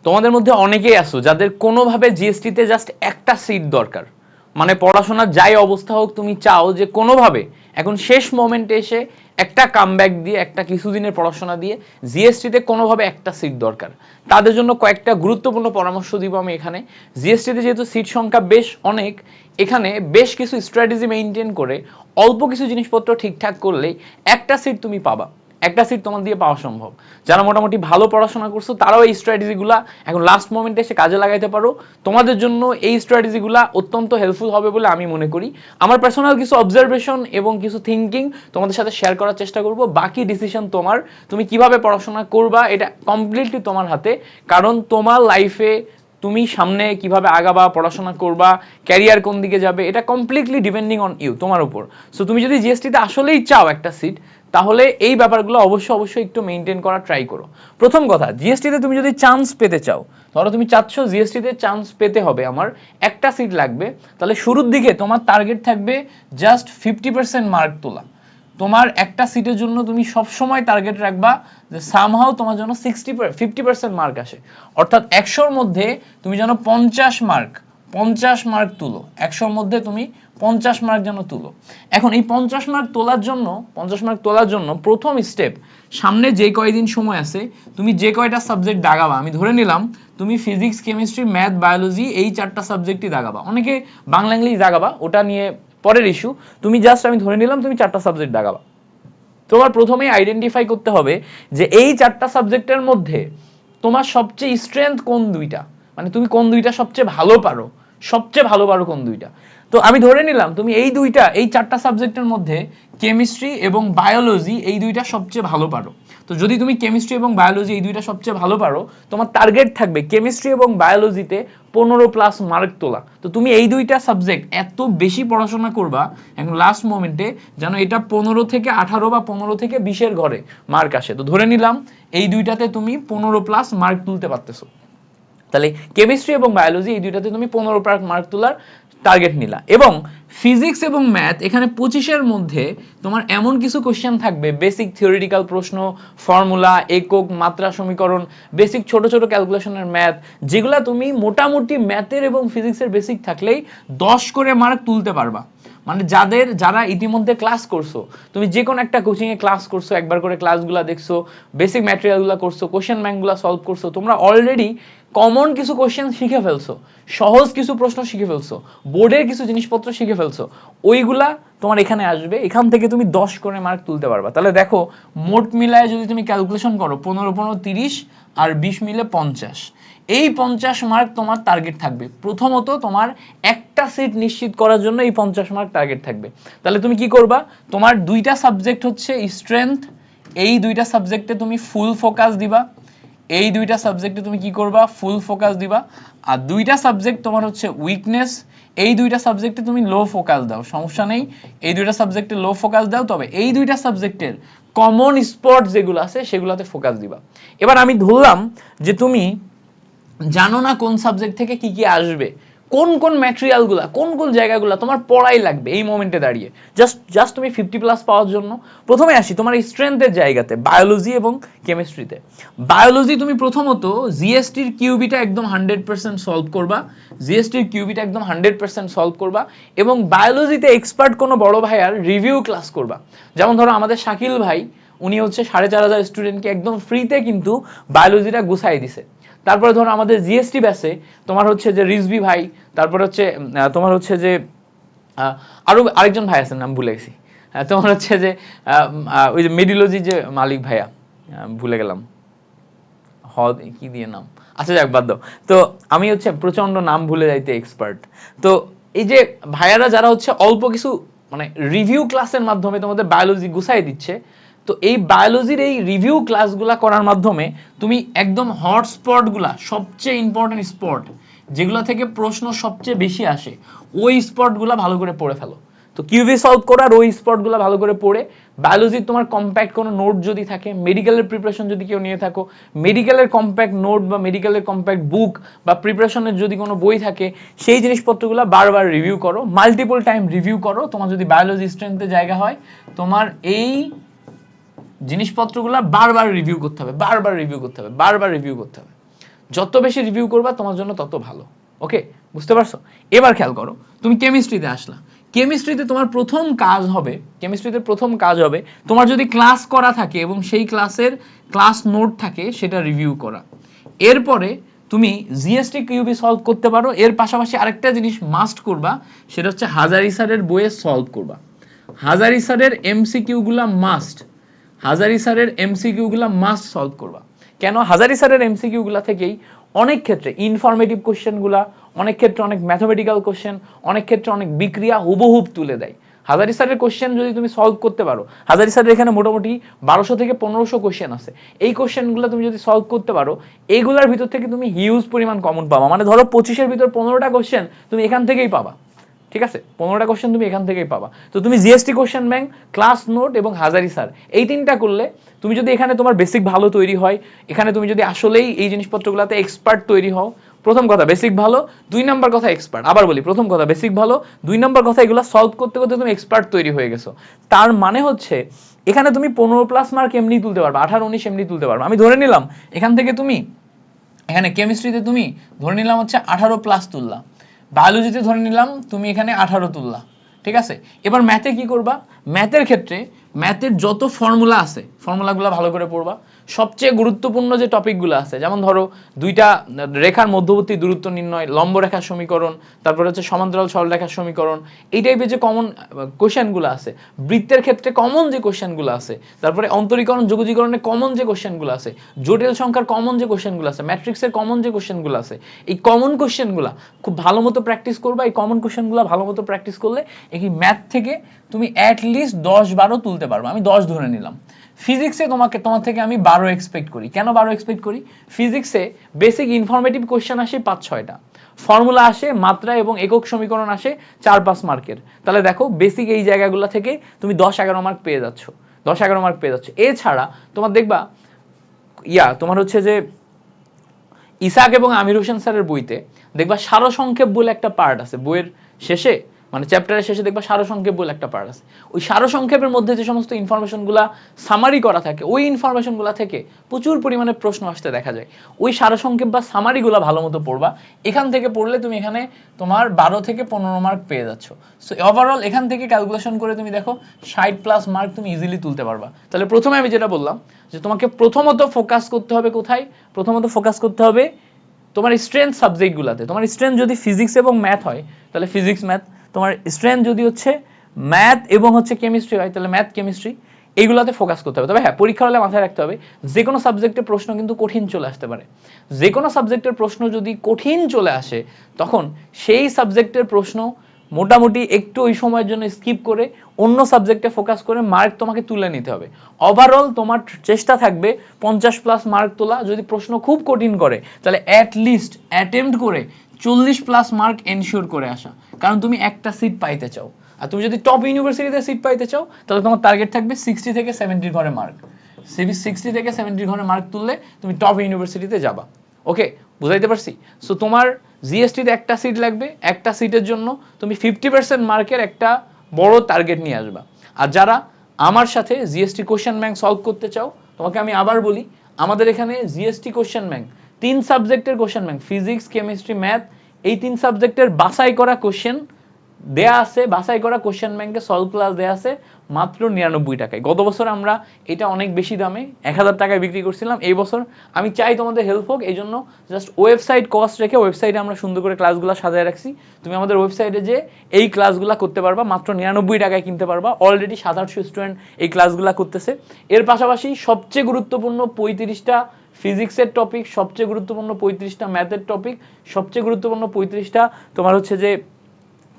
তোমাদের মধ্যে অনেকেই আছো যাদের কোনোভাবে জিএসটিতে জাস্ট একটা সিট দরকার, মানে পড়াশোনার যাই অবস্থা হোক তুমি চাও যে কোনোভাবে এখন শেষ মোমেন্টে এসে একটা কামব্যাক দিয়ে একটা কিছুদিনের পড়াশোনা দিয়ে জিএসটিতে কোনোভাবে একটা সিট দরকার। তাদের জন্য কয়েকটা গুরুত্বপূর্ণ পরামর্শ দিব আমি এখানে। জিএসটিতে যেহেতু সিট সংখ্যা বেশ অনেক, এখানে বেশ কিছু স্ট্র্যাটেজি মেইনটেইন করে অল্প কিছু জিনিসপত্র ঠিকঠাক করলেই একটা সিট তুমি পাবা, একটা সিট তোমার দিয়ে পাওয়া সম্ভব। যারা মোটামুটি ভালো পড়াশোনা করছো তারাও এই স্ট্র্যাটেজিগুলা এখন লাস্ট মোমেন্টে এসে কাজে লাগাইতে পারো। তোমাদের জন্য এই স্ট্র্যাটেজিগুলা অত্যন্ত হেল্পফুল হবে বলে আমি মনে করি। আমার পার্সোনাল কিছু অবজারভেশন এবং কিছু থিঙ্কিং তোমাদের সাথে শেয়ার করার চেষ্টা করব। বাকি ডিসিশন তোমার, তুমি কিভাবে পড়াশোনা করবা এটা কমপ্লিটলি তোমার হাতে। কারণ তোমার লাইফে তুমি সামনে কিভাবে আগাবা, পড়াশোনা করবা, ক্যারিয়ার কোন দিকে যাবে, এটা কমপ্লিটলি ডিপেন্ডিং অন ইউ, তোমার উপর। সো তুমি যদি জিএসটিতে আসলেই চাও একটা সিট, তাহলে এই ব্যাপারগুলো অবশ্যই একটু মেইনটেইন করা ট্রাই করো। প্রথম কথা, জিএসটিতে তুমি যদি চান্স পেতে চাও, ধরো তুমি চাচ্ছ জিএসটিতে চান্স পেতে হবে, আমার একটা সিট লাগবে, তাহলে শুরুর দিকে তোমার টার্গেট থাকবে জাস্ট 50% মার্ক তোলা। তোমার একটা সিটের জন্য তুমি সবসময় টার্গেট রাখবা যে সামহাও তোমার জন্য 50% মার্ক আসে, অর্থাৎ 100-র মধ্যে তুমি যেন 50 মার্ক তুলো। 100-র মধ্যে তুমি 50 মার্ক যেন তুলো। এখন এই 50 মার্ক তোলার জন্য প্রথম স্টেপ, সামনে যে কয়দিন সময় আছে তুমি যে কয়টা সাবজেক্ট দাগাবা, আমি ধরে নিলাম তুমি ফিজিক্স, কেমিস্ট্রি, ম্যাথ, বায়োলজি এই 4টা সাবজেক্টই দাগাবা। অনেকে বাংলা ইংলিশ দাগাবা, ওটা নিয়ে পরের ইস্যু। তুমি জাস্ট, আমি ধরে নিলাম তুমি 4টা সাবজেক্ট দাগাবা। তোমার প্রথমেই আইডেন্টিফাই করতে হবে যে এই 4টা সাবজেক্টের মধ্যে তোমার সবচেয়ে স্ট্রেংথ কোন দুইটা, মানে তুমি কোন দুইটা সবচেয়ে ভালো পারো কোন দুইটা। তো আমি ধরে নিলাম তুমি এই 4টা সাবজেক্টের মধ্যে কেমিস্ট্রি এবং বায়োলজি এই দুইটা সবচেয়ে ভালো পারো। তো যদি তুমি কেমিস্ট্রি এবং বায়োলজি এই দুইটা সবচেয়ে ভালো পারো, তোমার টার্গেট থাকবে কেমিস্ট্রি এবং বায়োলজিতে 15+ মার্ক তোলা। তো তুমি এই দুইটা সাবজেক্ট এত বেশি পড়াশোনা করবা এখন লাস্ট মোমেন্টে যেন এটা 15 থেকে 18 বা 15 থেকে 20-এর ঘরে মার্ক আসে। তো ধরে নিলাম এই দুইটাতে তুমি 15+ মার্ক তুলতে পারতেছো, তাহলে কেমিস্ট্রি এবং বায়োলজি এই দুইটাতে তুমি 15 মার্ক তোলার টার্গেট নিলা। এবং ফিজিক্স এবং ম্যাথ এখানে 25-এর মধ্যে তোমার এমন কিছু কোশ্চেন থাকবে, বেসিক থিওরিটিক্যাল প্রশ্ন, ফর্মুলা, একক, মাত্রা সমীকরণ, বেসিক ছোট ছোট ক্যালকুলেশনের ম্যাথ, যেগুলা তুমি মোটামুটি ম্যাথের এবং ফিজিক্সের বেসিক থাকলেই 10 করে মার্ক তুলতে পারবা। মানে যারা ইতিমধ্যে ক্লাস করছো, তুমি যে কোনো একটা কোচিং এ ক্লাস করছো, একবার করে ক্লাসগুলো দেখছো, বেসিক ম্যাটেরিয়ালগুলো করছো, কোশ্চেন ব্যাংকগুলো সলভ করছো, তোমরা অলরেডি কমন কিছু কোশ্চেন শিখে ফেলছো, সহজ কিছু প্রশ্ন শিখে ফেলছো, বোর্ডের কিছু জিনিসপত্র শিখে ফেলছো, ওইগুলা তোমার এখানে আসবে, এখান থেকে তুমি 10 করে মার্ক তুলতে পারবা। তাহলে দেখো মোট মিলায় যদি তুমি ক্যালকুলেশন করো 15-15-30 আর 20 মিলে 50, এই 50 মার্ক তোমার টার্গেট থাকবে। প্রথমত তোমার একটা সিট নিশ্চিত করার জন্য এই 50 মার্ক টার্গেট থাকবে। তাহলে তুমি কি করবা, তোমার দুইটা সাবজেক্ট হচ্ছে স্ট্রেংথ, এই দুইটা সাবজেক্টে তুমি ফুল ফোকাস দিবা, এই দুইটা সাবজেক্টে তুমি কি করবা, ফুল ফোকাস দিবা। আর দুইটা সাবজেক্ট তোমার হচ্ছে উইকনেস, এই দুইটা সাবজেক্টে তুমি লো ফোকাস দাও, সমস্যা নেই, এই দুইটা সাবজেক্টে লো ফোকাস দাও, তবে এই দুইটা সাবজেক্টের কমন স্পট যেগুলো আছে সেগুলোতে ফোকাস দিবা। এবার আমি ধরলাম যে তুমি জানো না কোন সাবজেক্ট থেকে কি কি আসবে, কোন কোন ম্যাটেরিয়ালগুলো, কোন কোন জায়গাগুলো তোমার পড়াই লাগবে এই মোমেন্টে দাঁড়িয়ে, জাস্ট তুমি 50+ পাওয়ার জন্য। প্রথমে আসি তোমার স্ট্রেংথের জায়গাতে, বায়োলজি এবং কেমিস্ট্রিতে। বায়োলজি তুমি প্রথমত জিএসটির কিউবিটা একদম 100% সলভ করবা, এবং বায়োলজিতে এক্সপার্ট কোনো বড় ভাইয়ার রিভিউ ক্লাস করবা। যেমন ধরো আমাদের শাকিল ভাই, উনি হচ্ছে 4500 স্টুডেন্টকে একদম ফ্রিতে কিন্তু বায়োলজিটা গুছাই দিছে। তারপরে ধরো আমাদের জিএসটি ব্যাচে তোমার হচ্ছে যে রিজভি ভাই, তারপর হচ্ছে তোমার হচ্ছে যে আরো আরেকজন ভাই আছেন, নাম ভুলে গেছি, তোমার হচ্ছে যে ওই যে মেডিলজি যে মালিক ভাইয়া, ভুলে গেলাম কি দিয়ে নাম, আচ্ছা যাক বাদ দাও। তো আমি হচ্ছে প্রচন্ড নাম ভুলে যাইতে এক্সপার্ট। তো এই যে ভাইয়ারা যারা হচ্ছে অল্প কিছু মানে রিভিউ ক্লাসের মাধ্যমে তোমাদের বায়োলজি গুছাই দিচ্ছে, তো এই বায়োলজির এই রিভিউ ক্লাসগুলা করার মাধ্যমে তুমি একদম হটস্পটগুলা, সবচেয়ে ইম্পর্টেন্ট স্পট যেগুলো থেকে প্রশ্ন সবচেয়ে বেশি আসে, ওই স্পটগুলা ভালো করে পড়ে ফেলো। তো কিউবি সলভ করার ওই স্পটগুলো ভালো করে পড়ে, বায়োলজির তোমার কম্প্যাক্ট কোনো নোট যদি থাকে, মেডিকেলের প্রিপারেশন যদি কেউ নিয়ে থাকো, মেডিকেলের কম্প্যাক্ট নোট বা মেডিকেলের কম্প্যাক্ট বুক বা প্রিপারেশনের যদি কোনো বই থাকে, সেই জিনিসপত্রগুলো বারবার রিভিউ করো, মাল্টিপল টাইম রিভিউ করো। তোমার যদি বায়োলজি স্ট্রেংথের জায়গা হয়, তোমার এই জিনিসপত্রগুলো বারবার রিভিউ করতে হবে। যত বেশি রিভিউ করবা তোমার জন্য তত ভালো। ওকে, বুঝতে পারছো? এবার খেয়াল করো, তুমি কেমিস্ট্রিতে আসলা, কেমিস্ট্রিতে তোমার প্রথম কাজ হবে তোমার যদি ক্লাস করা থাকে এবং সেই ক্লাসের ক্লাস নোট থাকে সেটা রিভিউ করা। এরপরে তুমি জিএসটি কিউবি সলভ করতে পারো, এর পাশাপাশি আরেকটা জিনিস মাস্ট করবা, সেটা হচ্ছে হাজারি স্যারের বইয়ে সলভ করবা। হাজারি স্যারের এমসিকিউ গুলা মাস্ট সলভ করবা। কেন? হাজারি স্যারের এমসিকিউ গুলা থেকেই অনেক ক্ষেত্রে ইনফরমেটিভ কোশ্চেন গুলা, অনেক ক্ষেত্রে অনেক ম্যাথমেটিক্যাল কোশ্চেন, অনেক ক্ষেত্রে অনেক বিক্রিয়া হুবহুব তুলে দেয়। হাজারি স্যারের কোশ্চেন যদি তুমি সলভ করতে পারো, হাজারি স্যারের এখানে মোটামুটি 1200 থেকে 1500 কোশ্চেন আছে, এই কোশ্চেনগুলো তুমি যদি সলভ করতে পারো, এইগুলোর ভিতর থেকে তুমি হিউজ পরিমাণ কমন পাবা। মানে ধরো 25-এর ভিতর 15টা কোশ্চেন তুমি এখান থেকেই পাবা, ঠিক আছে? 15টা কোশ্চেন তুমি এখান থেকেই পাবা। তো তুমি GST question bank, class note এবং হাজারি স্যার, এই তিনটা করলে তুমি যদি এখানে তোমার বেসিক ভালো তৈরি হয়, এখানে তুমি যদি আসলেই এই জিনিসপত্রগুলোতে এক্সপার্ট তৈরি হও, প্রথম কথা বেসিক ভালো, 2 নাম্বার কথা এক্সপার্ট। আবার বলি, প্রথম কথা বেসিক ভালো, 2 নাম্বার কথা এগুলো সলভ করতে করতে তুমি এক্সপার্ট তৈরি হয়ে গেছো। তার মানে হচ্ছে এখানে তুমি 15+ মার্ক এমনি তুলতে পারবে, 18-19 এমনি তুলতে পারবে। আমি ধরে নিলাম এখান থেকে তুমি, এখানে কেমিস্ট্রিতে তুমি ধরে নিলাম হচ্ছে 18+ তুললা, বায়োলজিতে ধরে নিলাম তুমি এখানে 18 তুললা, ঠিক আছে? এবার ম্যাথে কি করবা? ম্যাথের ক্ষেত্রে ম্যাথের যত ফর্মুলা আছে ফর্মুলাগুলো ভালো করে পড়বা। সবচেয়ে গুরুত্বপূর্ণ যে টপিকগুলো আছে, যেমন ধরো দুইটা রেখার মধ্যবর্তী দূরত্ব নির্ণয়, লম্ব রেখার সমীকরণ, তারপরে হচ্ছে সমান্তরাল সরলরেখার সমীকরণ, এই টাইপের যে কমন কোশ্চেনগুলো আছে, বৃত্তের ক্ষেত্রে কমন যে কোশ্চেনগুলো আছে, তারপরে অন্তরীকরণ যোগজীকরণে কমন যে কোশ্চেনগুলো আছে, জটিল সংখ্যার কমন যে কোশ্চেনগুলো আছে, ম্যাট্রিক্সের কমন যে কোশ্চেনগুলো আছে, এই কমন কোশ্চেনগুলো খুব ভালো মতো প্র্যাকটিস করবা। এই কমন কোশ্চেনগুলো ভালো মতো প্র্যাকটিস করলে এই ম্যাথ থেকে তুমি অ্যাটলিস্ট 10-12 তুলতে পারবে। আমি 10 ধরে নিলাম। ফিজিক্সে তোমার থেকে আমি 12 এক্সপেক্ট করি। কেন 12 এক্সপেক্ট করি? ফিজিক্সে বেসিক ইনফরমেটিভ কোশ্চেন আসে 5-6টা, ফর্মুলা আসে, মাত্রা এবং একক সমীকরণ আসে 4-5 মার্কের। তাহলে দেখো বেসিক এই জায়গাগুলো থেকে তুমি 10-11 মার্ক পেয়ে যাচ্ছ, 10-11 মার্ক পেয়ে যাচ্ছ। এছাড়া তোমার দেখবা তোমার হচ্ছে যে ইসাক এবং আমির হোসেন স্যারের বইতে দেখবা সারসংক্ষেপ বলে একটা পার্ট আছে বইয়ের শেষে, মানে চ্যাপ্টারের শেষে দেখবা সারসংক্ষেপ বলে একটা পার্ট আছে। ওই সারসংক্ষেপের মধ্যে যে সমস্ত ইনফরমেশনগুলা সামারি করা থাকে, ওই ইনফরমেশনগুলা থেকে প্রচুর পরিমাণে প্রশ্ন আসতে দেখা যায়। ওই সারসংক্ষেপ বা সামারিগুলা ভালো মতো পড়বা। এখান থেকে পড়লে তুমি এখানে তোমার 12 থেকে 15 মার্ক পেয়ে যাচ্ছ। সো ওভারঅল এখান থেকে ক্যালকুলেশন করে তুমি দেখো 60+ মার্ক তুমি ইজিলি তুলতে পারবা। তাহলে প্রথমে আমি যেটা বললাম যে তোমাকে প্রথমত ফোকাস করতে হবে কোথায়? প্রথমত ফোকাস করতে হবে তোমার স্ট্রেংথ সাবজেক্টগুলোতে। তোমার স্ট্রেংথ যদি ফিজিক্স এবং ম্যাথ হয় তাহলে ফিজিক্স ম্যাথ, তোমার স্ট্রেংথ যদি হচ্ছে ম্যাথ এবং হচ্ছে কেমিস্ট্রি হয় তাহলে ম্যাথ কেমিস্ট্রি, এইগুলোতে ফোকাস করতে হবে। তবে হ্যাঁ, পরীক্ষা হলে মাথায় রাখতে হবে যে কোনো সাবজেক্টের প্রশ্ন কিন্তু কঠিন চলে আসতে পারে। যে কোনো সাবজেক্টের প্রশ্ন যদি কঠিন চলে আসে তখন সেই সাবজেক্টের প্রশ্ন মোটামুটি একটু ওই সময়ের জন্য স্কিপ করে অন্য সাবজেক্টে ফোকাস করে মার্ক তোমাকে তুলে নিতে হবে। ওভারঅল তোমার চেষ্টা থাকবে 50+ মার্ক তোলা। যদি প্রশ্ন খুব কঠিন করে তাহলে অ্যাটলিস্ট অ্যাটেম্প্ট করে 40+ মার্ক এনশিওর করে আসা, কারণ তুমি একটা সিট পাইতে চাও। আর তুমি যদি টপ ইউনিভার্সিটিতে সিট পাইতে চাও তাহলে তোমার টার্গেট থাকবে 60 থেকে 70 ঘরে মার্ক। 60 থেকে 70 ঘরে মার্ক তুললে তুমি টপ ইউনিভার্সিটিতে যাবা। ওকে, বুঝাইতে পারছি? সো তোমার জিএসটিতে একটা সিট লাগবে, একটা সিটের জন্য তুমি 50% মার্কের একটা বড় টার্গেট নিয়ে আসবা। আর যারা আমার সাথে জিএসটি কোশ্চেন ব্যাংক সলভ করতে চাও, তোমাকে আমি আবার বলি, আমাদের এখানে জিএসটি কোশ্চেন ব্যাংক 3 সাবজেক্টের question bank, physics, chemistry, math, এই 3 সাবজেক্টের বাছাই করা কোশ্চেন দেয়া আছে, বাছাই করা কোশ্চেন ব্যাংকে সলভ ক্লাস দেয়া আছে মাত্র 99 টাকায়। গত বছর আমরা এটা অনেক বেশি দামে 1000 টাকায় বিক্রি করছিলাম। এই বছর আমি চাই তোমাদের হেল্প হোক, এই জন্য জাস্ট ওয়েবসাইট কস্ট রেখে ওয়েবসাইটে আমরা সুন্দর করে ক্লাসগুলো সাজায় রাখছি। তুমি আমাদের ওয়েবসাইটে যে এই ক্লাসগুলো করতে পারবা, মাত্র 99 টাকায় কিনতে পারবা। অলরেডি 700-800 স্টুডেন্ট এই ক্লাসগুলো করতেছে। এর পাশাপাশি সবচেয়ে গুরুত্বপূর্ণ 35টা ফিজিক্সের টপিক, সবচেয়ে গুরুত্বপূর্ণ 35টা ম্যাথের টপিক, সবচেয়ে গুরুত্বপূর্ণ 35টা তোমার হচ্ছে যে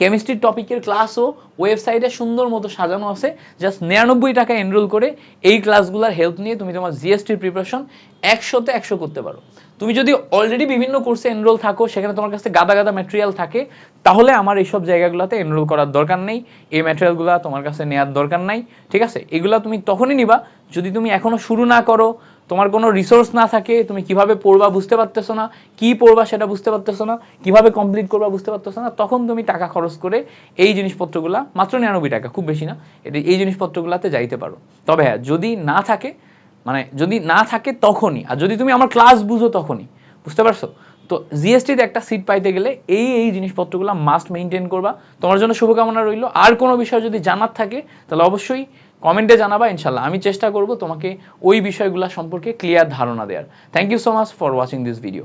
কেমিস্ট্রির টপিকের ক্লাসও ওয়েবসাইটে সুন্দর মতো সাজানো আছে। জাস্ট 99 টাকা এনরোল করে এই ক্লাসগুলোর হেল্প নিয়ে তুমি তোমার জিএসটির প্রিপারেশন 100তে 100 করতে পারো। তুমি যদি অলরেডি বিভিন্ন কোর্সে এনরোল থাকো, সেখানে তোমার কাছে গাদা গাদা ম্যাটেরিয়াল থাকে, তাহলে আমার এইসব জায়গাগুলোতে এনরোল করার দরকার নেই, এই ম্যাটেরিয়ালগুলো তোমার কাছে নেওয়ার দরকার নাই। ঠিক আছে, এগুলো তুমি তখনই নিবা যদি তুমি এখনো শুরু না করো, তোমার কোনো রিসোর্স না থাকে, তুমি কিভাবে পড়বা বুঝতে পারতেছো না, কি পড়বা সেটা বুঝতে পারতেছো না, কিভাবে কমপ্লিট করবা বুঝতে পারতেছো না, তখন তুমি টাকা খরচ করে এই জিনিসপত্রগুলা, মাত্র 99 টাকা, খুব বেশি না, এই জিনিসপত্রগুলাতে যাইতে পারো। তবে হ্যাঁ, যদি না থাকে, মানে যদি না থাকে তখনই, আর যদি তুমি আমার ক্লাস বুঝো তখনই। বুঝতে পারছো? তো জিএসটিতে একটা সিট পাইতে গেলে এই জিনিসপত্রগুলো মাস্ট মেনটেন করবা। তোমার জন্য শুভকামনা রইল। আর কোনো বিষয় যদি জানার থাকে তাহলে অবশ্যই কমেন্টে জানাবা, ইনশাল্লাহ আমি চেষ্টা করব তোমাকে ওই বিষয়গুলো সম্পর্কে ক্লিয়ার ধারণা দেওয়ার। Thank you so much for watching this video.